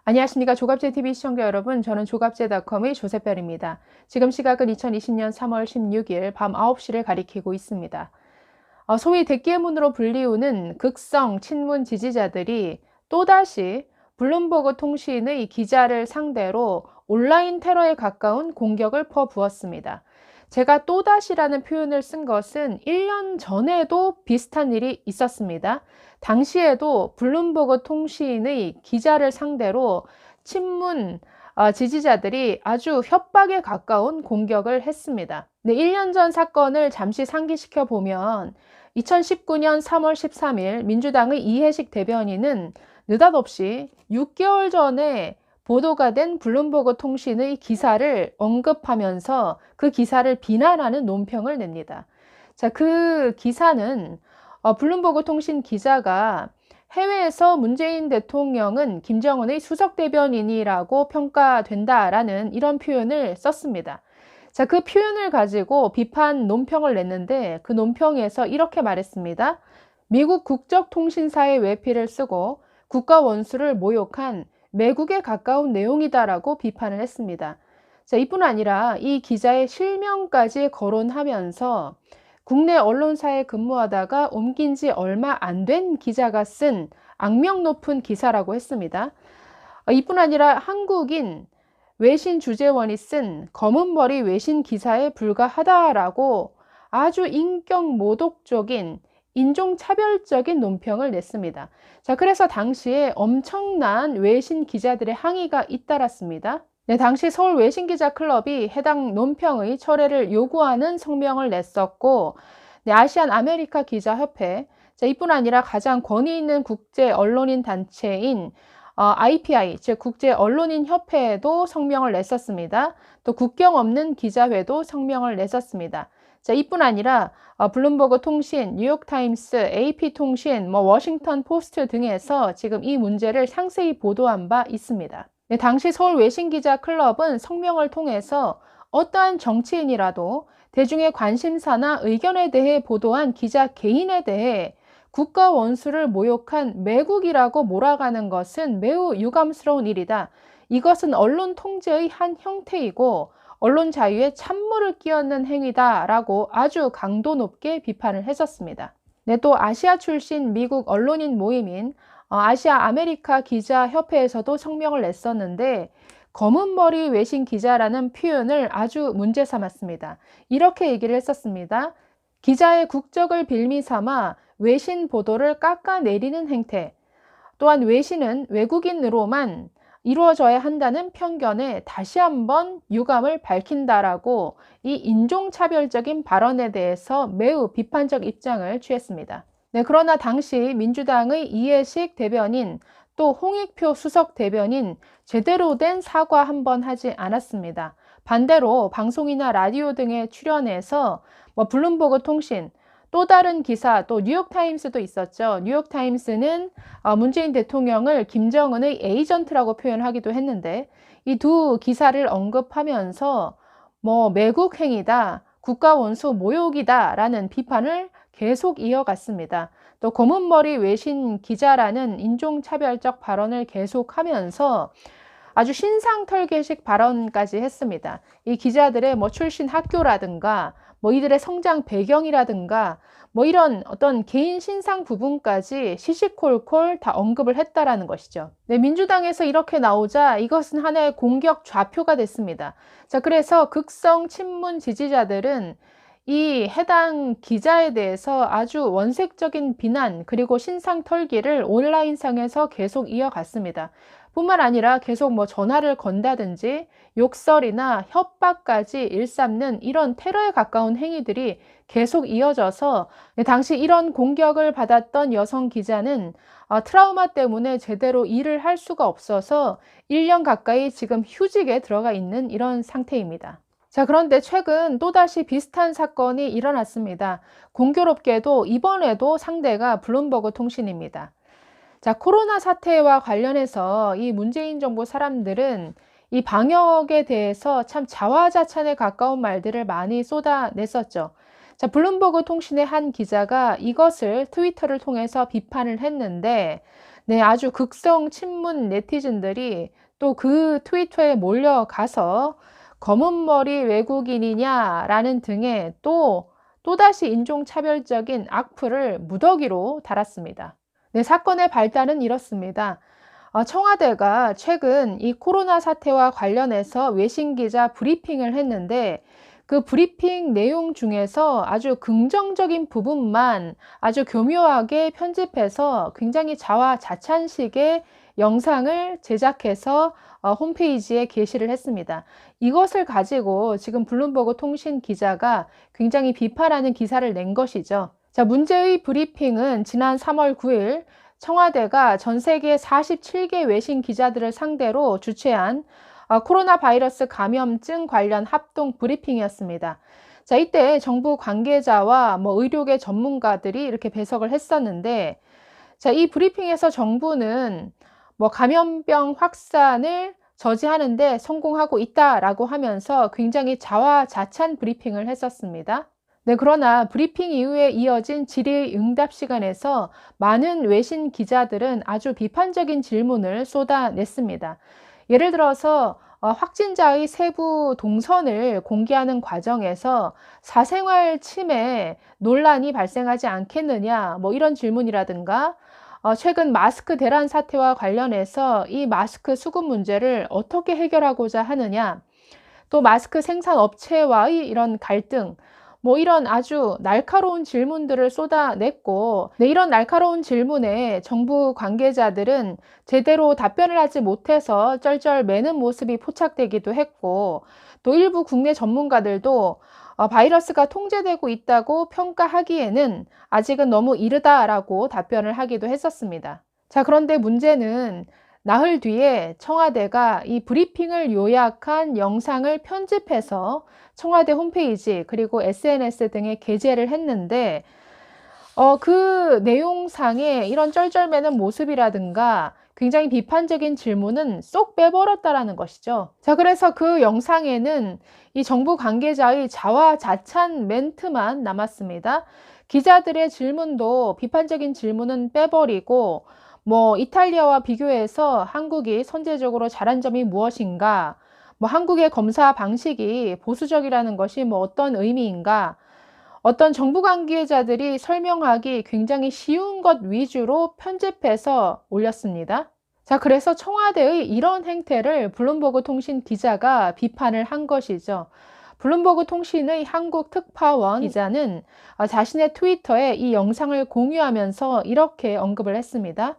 안녕하십니까. 조갑제TV 시청자 여러분. 저는 조갑제닷컴의 조세별입니다. 지금 시각은 2020년 3월 16일 밤 9시를 가리키고 있습니다. 소위 대기의 문으로 불리우는 극성 친문 지지자들이 또다시 블룸버그 통신의 기자를 상대로 온라인 테러에 가까운 공격을 퍼부었습니다. 제가 또다시라는 표현을 쓴 것은 1년 전에도 비슷한 일이 있었습니다. 당시에도 블룸버그 통신의 기자를 상대로 친문 지지자들이 아주 협박에 가까운 공격을 했습니다. 네, 1년 전 사건을 잠시 상기시켜 보면 2019년 3월 13일 민주당의 이해식 대변인은 느닷없이 6개월 전에 보도가 된 블룸버그 통신의 기사를 언급하면서 그 기사를 비난하는 논평을 냅니다. 자, 그 기사는 블룸버그 통신 기자가 해외에서 문재인 대통령은 김정은의 수석 대변인이라고 평가된다라는 이런 표현을 썼습니다. 자, 그 표현을 가지고 비판 논평을 냈는데 그 논평에서 이렇게 말했습니다. 미국 국적통신사의 외피를 쓰고 국가 원수를 모욕한 매국에 가까운 내용이다라고 비판을 했습니다. 자, 이뿐 아니라 이 기자의 실명까지 거론하면서 국내 언론사에 근무하다가 옮긴 지 얼마 안 된 기자가 쓴 악명 높은 기사라고 했습니다. 이뿐 아니라 한국인 외신 주재원이 쓴 검은 머리 외신 기사에 불과하다라고 아주 인격 모독적인 인종차별적인 논평을 냈습니다. 자, 그래서 당시에 엄청난 외신 기자들의 항의가 잇따랐습니다. 네, 당시 서울 외신기자클럽이 해당 논평의 철회를 요구하는 성명을 냈었고, 네, 아시안 아메리카 기자협회, 자, 이뿐 아니라 가장 권위 있는 국제 언론인 단체인 IPI, 즉 국제 언론인 협회에도 성명을 냈었습니다. 또 국경 없는 기자회도 성명을 냈었습니다. 자, 이뿐 아니라 블룸버그 통신, 뉴욕타임스, AP통신, 워싱턴 포스트 등에서 지금 이 문제를 상세히 보도한 바 있습니다. 네, 당시 서울 외신기자클럽은 성명을 통해서 어떠한 정치인이라도 대중의 관심사나 의견에 대해 보도한 기자 개인에 대해 국가 원수를 모욕한 매국이라고 몰아가는 것은 매우 유감스러운 일이다. 이것은 언론 통제의 한 형태이고 언론 자유에 찬물을 끼얹는 행위다라고 아주 강도 높게 비판을 했었습니다. 네, 또 아시아 출신 미국 언론인 모임인 아시아 아메리카 기자협회에서도 성명을 냈었는데 검은 머리 외신 기자라는 표현을 아주 문제 삼았습니다. 이렇게 얘기를 했었습니다. 기자의 국적을 빌미 삼아 외신 보도를 깎아내리는 행태, 또한 외신은 외국인으로만 이루어져야 한다는 편견에 다시 한번 유감을 밝힌다라고 이 인종차별적인 발언에 대해서 매우 비판적 입장을 취했습니다. 네, 그러나 당시 민주당의 이해식 대변인 또 홍익표 수석 대변인 제대로 된 사과 한번 하지 않았습니다. 반대로 방송이나 라디오 등에 출연해서 블룸버그 통신, 또 다른 기사, 또 뉴욕타임스도 있었죠. 뉴욕타임스는 문재인 대통령을 김정은의 에이전트라고 표현하기도 했는데 이 두 기사를 언급하면서 매국 행위다, 국가 원수 모욕이다 라는 비판을 계속 이어갔습니다. 또 검은머리 외신 기자라는 인종차별적 발언을 계속하면서 아주 신상털개식 발언까지 했습니다. 이 기자들의 출신 학교라든가 이들의 성장 배경이라든가 이런 어떤 개인 신상 부분까지 시시콜콜 다 언급을 했다라는 것이죠. 네, 민주당에서 이렇게 나오자 이것은 하나의 공격 좌표가 됐습니다. 자, 그래서 극성 친문 지지자들은 이 해당 기자에 대해서 아주 원색적인 비난 그리고 신상 털기를 온라인상에서 계속 이어갔습니다. 뿐만 아니라 계속 전화를 건다든지 욕설이나 협박까지 일삼는 이런 테러에 가까운 행위들이 계속 이어져서 당시 이런 공격을 받았던 여성 기자는 트라우마 때문에 제대로 일을 할 수가 없어서 1년 가까이 지금 휴직에 들어가 있는 이런 상태입니다. 자, 그런데 최근 또다시 비슷한 사건이 일어났습니다. 공교롭게도 이번에도 상대가 블룸버그 통신입니다. 자, 코로나 사태와 관련해서 이 문재인 정부 사람들은 이 방역에 대해서 참 자화자찬에 가까운 말들을 많이 쏟아냈었죠. 자, 블룸버그 통신의 한 기자가 이것을 트위터를 통해서 비판을 했는데, 네, 아주 극성 친문 네티즌들이 또 그 트위터에 몰려가서 검은 머리 외국인이냐라는 등의 또다시 인종차별적인 악플을 무더기로 달았습니다. 네, 사건의 발단은 이렇습니다. 청와대가 최근 이 코로나 사태와 관련해서 외신 기자 브리핑을 했는데 그 브리핑 내용 중에서 아주 긍정적인 부분만 아주 교묘하게 편집해서 굉장히 자화자찬식의 영상을 제작해서 홈페이지에 게시를 했습니다. 이것을 가지고 지금 블룸버그 통신 기자가 굉장히 비판하는 기사를 낸 것이죠. 자, 문제의 브리핑은 지난 3월 9일 청와대가 전 세계 47개 외신 기자들을 상대로 주최한 코로나 바이러스 감염증 관련 합동 브리핑이었습니다. 자, 이때 정부 관계자와 의료계 전문가들이 이렇게 배석을 했었는데, 자, 이 브리핑에서 정부는 감염병 확산을 저지하는데 성공하고 있다라고 하면서 굉장히 자화자찬 브리핑을 했었습니다. 네, 그러나 브리핑 이후에 이어진 질의 응답 시간에서 많은 외신 기자들은 아주 비판적인 질문을 쏟아냈습니다. 예를 들어서 확진자의 세부 동선을 공개하는 과정에서 사생활 침해 논란이 발생하지 않겠느냐, 이런 질문이라든가 최근 마스크 대란 사태와 관련해서 이 마스크 수급 문제를 어떻게 해결하고자 하느냐, 또 마스크 생산 업체와의 이런 갈등, 이런 아주 날카로운 질문들을 쏟아냈고, 네, 이런 날카로운 질문에 정부 관계자들은 제대로 답변을 하지 못해서 쩔쩔매는 모습이 포착되기도 했고, 또 일부 국내 전문가들도 바이러스가 통제되고 있다고 평가하기에는 아직은 너무 이르다라고 답변을 하기도 했었습니다. 자, 그런데 문제는 나흘 뒤에 청와대가 이 브리핑을 요약한 영상을 편집해서 청와대 홈페이지 그리고 SNS 등에 게재를 했는데 그 내용상에 이런 쩔쩔매는 모습이라든가 굉장히 비판적인 질문은 쏙 빼버렸다라는 것이죠. 자, 그래서 그 영상에는 이 정부 관계자의 자화자찬 멘트만 남았습니다. 기자들의 질문도 비판적인 질문은 빼버리고 이탈리아와 비교해서 한국이 선제적으로 잘한 점이 무엇인가, 한국의 검사 방식이 보수적이라는 것이 어떤 의미인가, 어떤 정부 관계자들이 설명하기 굉장히 쉬운 것 위주로 편집해서 올렸습니다. 자, 그래서 청와대의 이런 행태를 블룸버그 통신 기자가 비판을 한 것이죠. 블룸버그 통신의 한국 특파원 기자는 자신의 트위터에 이 영상을 공유하면서 이렇게 언급을 했습니다.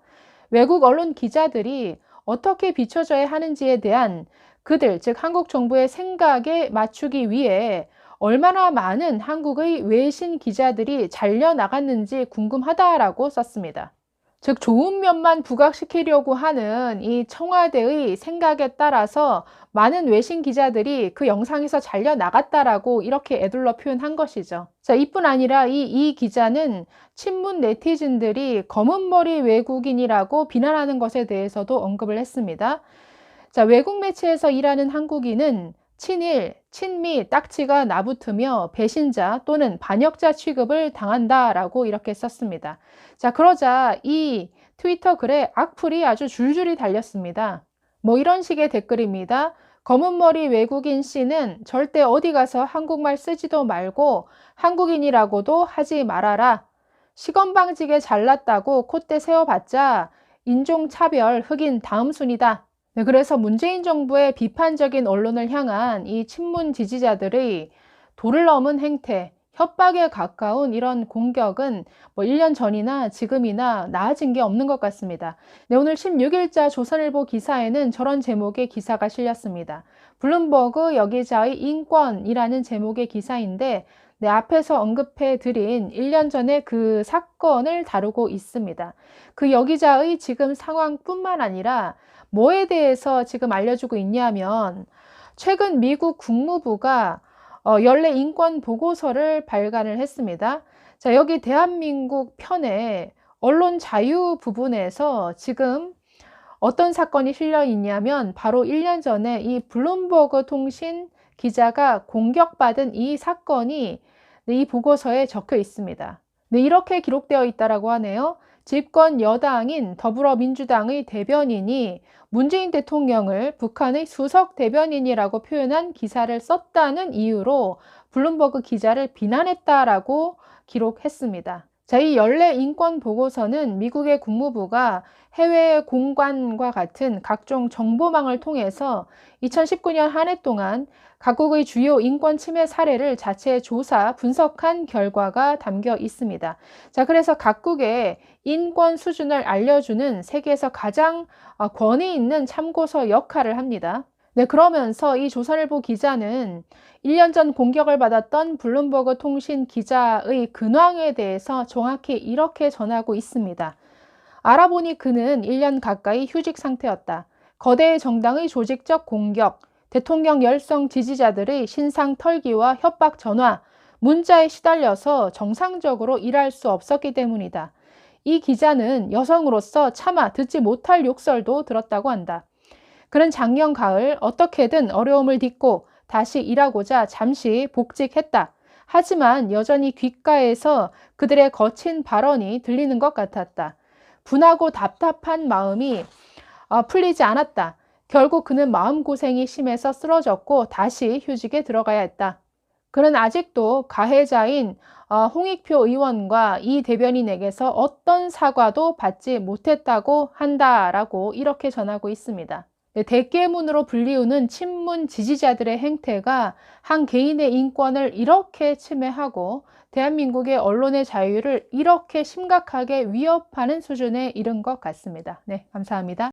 외국 언론 기자들이 어떻게 비춰져야 하는지에 대한 그들, 즉 한국 정부의 생각에 맞추기 위해 얼마나 많은 한국의 외신 기자들이 잘려나갔는지 궁금하다라고 썼습니다. 즉 좋은 면만 부각시키려고 하는 이 청와대의 생각에 따라서 많은 외신 기자들이 그 영상에서 잘려나갔다라고 이렇게 에둘러 표현한 것이죠. 자, 이뿐 아니라 이 기자는 친문 네티즌들이 검은 머리 외국인이라고 비난하는 것에 대해서도 언급을 했습니다. 자, 외국 매체에서 일하는 한국인은 친일, 친미 딱지가 나붙으며 배신자 또는 반역자 취급을 당한다라고 이렇게 썼습니다. 자, 그러자 이 트위터 글에 악플이 아주 줄줄이 달렸습니다. 이런 식의 댓글입니다. 검은 머리 외국인 씨는 절대 어디 가서 한국말 쓰지도 말고 한국인이라고도 하지 말아라. 시건방지게 잘났다고 콧대 세워봤자 인종차별 흑인 다음 순이다. 네, 그래서 문재인 정부의 비판적인 언론을 향한 이 친문 지지자들의 도를 넘은 행태, 협박에 가까운 이런 공격은 1년 전이나 지금이나 나아진 게 없는 것 같습니다. 네, 오늘 16일자 조선일보 기사에는 저런 제목의 기사가 실렸습니다. 블룸버그 여기자의 인권이라는 제목의 기사인데 네, 앞에서 언급해 드린 1년 전에 그 사건을 다루고 있습니다. 그 여기자의 지금 상황뿐만 아니라 뭐에 대해서 지금 알려주고 있냐면 최근 미국 국무부가 연례 인권 보고서를 발간을 했습니다. 자, 여기 대한민국 편에 언론 자유 부분에서 지금 어떤 사건이 실려 있냐면 바로 1년 전에 이 블룸버그 통신 기자가 공격받은 이 사건이 이 보고서에 적혀 있습니다. 네, 이렇게 기록되어 있다라고 하네요. 집권 여당인 더불어민주당의 대변인이 문재인 대통령을 북한의 수석 대변인이라고 표현한 기사를 썼다는 이유로 블룸버그 기자를 비난했다라고 기록했습니다. 자, 이 연례 인권 보고서는 미국의 국무부가 해외 공관과 같은 각종 정보망을 통해서 2019년 한 해 동안 각국의 주요 인권 침해 사례를 자체 조사, 분석한 결과가 담겨 있습니다. 자, 그래서 각국의 인권 수준을 알려주는 세계에서 가장 권위 있는 참고서 역할을 합니다. 네, 그러면서 이 조선일보 기자는 1년 전 공격을 받았던 블룸버그 통신 기자의 근황에 대해서 정확히 이렇게 전하고 있습니다. 알아보니 그는 1년 가까이 휴직 상태였다. 거대 정당의 조직적 공격, 대통령 열성 지지자들의 신상 털기와 협박 전화, 문자에 시달려서 정상적으로 일할 수 없었기 때문이다. 이 기자는 여성으로서 차마 듣지 못할 욕설도 들었다고 한다. 그는 작년 가을 어떻게든 어려움을 딛고 다시 일하고자 잠시 복직했다. 하지만 여전히 귓가에서 그들의 거친 발언이 들리는 것 같았다. 분하고 답답한 마음이 풀리지 않았다. 결국 그는 마음고생이 심해서 쓰러졌고 다시 휴직에 들어가야 했다. 그는 아직도 가해자인 홍익표 의원과 이 대변인에게서 어떤 사과도 받지 못했다고 한다라고 이렇게 전하고 있습니다. 네, 대깨문으로 불리우는 친문 지지자들의 행태가 한 개인의 인권을 이렇게 침해하고 대한민국의 언론의 자유를 이렇게 심각하게 위협하는 수준에 이른 것 같습니다. 네, 감사합니다.